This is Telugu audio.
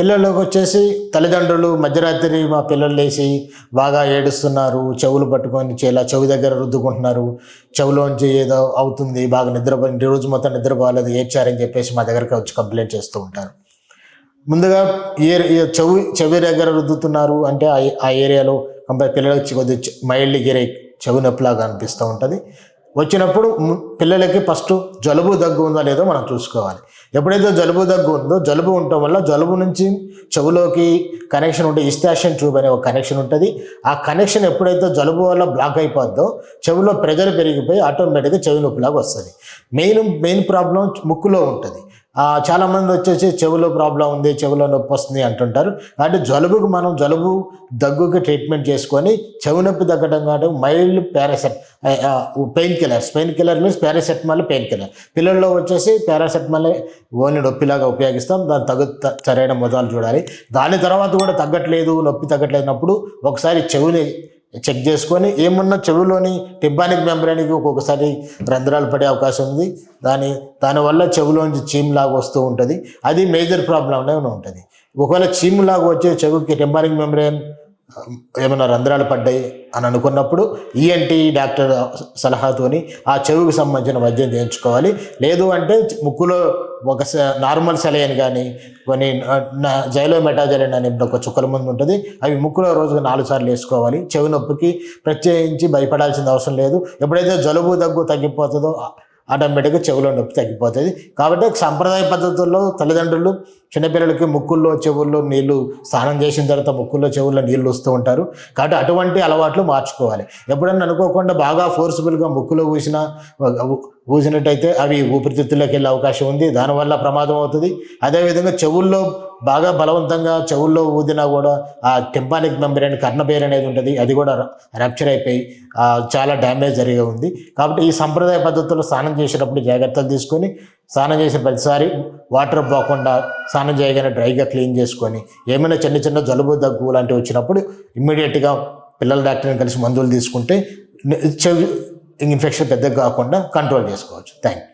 పిల్లలకు వచ్చేసి తల్లిదండ్రులు మధ్యరాత్రి మా పిల్లలు లేచి బాగా ఏడుస్తున్నారు, చెవులు పట్టుకొని ఇలా చెవి దగ్గర రుద్దుకుంటున్నారు, చెవిలోంచి ఏదో అవుతుంది, బాగా నిద్రపోయి రోజు మొత్తం నిద్రపోలేదు, ఏడ్చారని చెప్పేసి మా దగ్గరికి వచ్చి కంప్లైంట్ చేస్తూ ఉంటారు. ముందుగా చెవి దగ్గర రుద్దుతున్నారు అంటే ఆ ఏరియాలో పిల్లలకి కొద్దిగా మైల్డ్ గిరే చెవి నొప్పిలాగా అనిపిస్తూ ఉంటుంది. వచ్చినప్పుడు పిల్లలకి ఫస్ట్ జలుబు దగ్గు ఉందో లేదో మనం చూసుకోవాలి. ఎప్పుడైతే జలుబు దగ్గు ఉందో, జలుబు ఉండటం వల్ల జలుబు నుంచి చెవులోకి కనెక్షన్ ఉంటే ఈస్టాషన్ ట్యూబ్ అనే ఒక కనెక్షన్ ఉంటుంది. ఆ కనెక్షన్ ఎప్పుడైతే జలుబు వల్ల బ్లాక్ అయిపోద్దో చెవులో ప్రెజర్ పెరిగిపోయి ఆటోమేటిక్గా చెవి నొప్పిలాగా వస్తుంది. మెయిన్ ప్రాబ్లం ముక్కులో ఉంటుంది. చాలామంది వచ్చేసి చెవులో ప్రాబ్లం ఉంది, చెవులో నొప్పి వస్తుంది అంటుంటారు. కాబట్టి జలుబుకు మనం దగ్గుకి ట్రీట్మెంట్ చేసుకొని చెవి నొప్పి తగ్గడం కాదు mild pain killer means paracetamol pain killer. పిల్లల్లో వచ్చేసి పారాసెటమాల్ ఓన్లీ నొప్పిలాగా ఉపయోగిస్తాం. దాని సరైన మొదలు చూడాలి. దాని తర్వాత కూడా నొప్పి తగ్గట్లేనప్పుడు ఒకసారి చెవిని చెక్ చేసుకొని ఏమన్నా చెవిలోని టింపానిక్ మెంబ్రేన్కి ఒక్కొక్కసారి రంధ్రాలు పడే అవకాశం ఉంది. దానివల్ల చెవిలోంచి చీమ్లాగా వస్తూ ఉంటుంది. అది మేజర్ ప్రాబ్లంనే ఉంటుంది. ఒకవేళ చీమ్లాగా వచ్చే చెవికి టింపానిక్ మెంబ్రేన్ ఏమైనా రంధ్రాలు పడ్డాయి అని అనుకున్నప్పుడు ఈఎన్టీ డాక్టర్ సలహాతోని ఆ చెవికి సంబంధించిన వైద్యం చేయించుకోవాలి. లేదు అంటే ముక్కులో ఒక నార్మల్ సెలైన్ కానీ కొన్ని జైలోమెటాజలిన్ అనే ఒక చుక్కల మందు ఉంటుంది. అవి ముక్కులో రోజుకు 4 సార్లు వేసుకోవాలి. చెవి నొప్పికి ప్రత్యేకించి భయపడాల్సిన అవసరం లేదు. ఎప్పుడైతే జలుబు దగ్గు తగ్గిపోతుందో ఆటోమేటిక్గా చెవులో నొప్పి తగ్గిపోతుంది. కాబట్టి సంప్రదాయ పద్ధతుల్లో తల్లిదండ్రులు చిన్నపిల్లలకి ముక్కుల్లో చెవుల్లో నీళ్లు స్నానం చేసిన తర్వాత ముక్కుల్లో చెవుల్లో నీళ్లు వస్తూ ఉంటారు. కాబట్టి అటువంటి అలవాట్లు మార్చుకోవాలి. ఎప్పుడన్నా అనుకోకుండా బాగా ఫోర్స్ఫుల్గా ముక్కులో ఊసినట్టయితే అవి ఊపిరితిత్తుల్లోకి వెళ్ళే అవకాశం ఉంది. దానివల్ల ప్రమాదం అవుతుంది. అదేవిధంగా చెవుల్లో బాగా బలవంతంగా చెవుల్లో ఊదినా కూడా ఆ టింపానిక్ మెంబ్రేన్ కర్ణబేర్ అనేది ఉంటుంది, అది కూడా రప్చర్ అయిపోయి చాలా డ్యామేజ్ జరిగి ఉంది. కాబట్టి ఈ సంప్రదాయ పద్ధతుల్లో స్నానం చేసేటప్పుడు జాగ్రత్తలు తీసుకొని స్నానం చేసిన ప్రతిసారి వాటర్ పోకుండా స్నానం చేయగానే డ్రైగా క్లీన్ చేసుకొని ఏమైనా చిన్న జలుబు దగ్గు లాంటివి వచ్చినప్పుడు ఇమ్మీడియట్గా పిల్లల డాక్టర్ని కలిసి మందులు తీసుకుంటే చెవి ఇన్ఫెక్షన్ పెద్దగా కాకుండా కంట్రోల్ చేసుకోవచ్చు. Thank you.